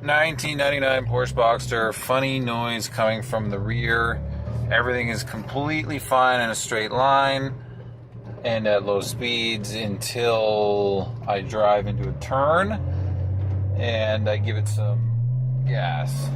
1999 Porsche Boxster, funny noise coming from the rear. Everything is completely fine in a straight line and at low speeds until I drive into a turn and I give it some gas.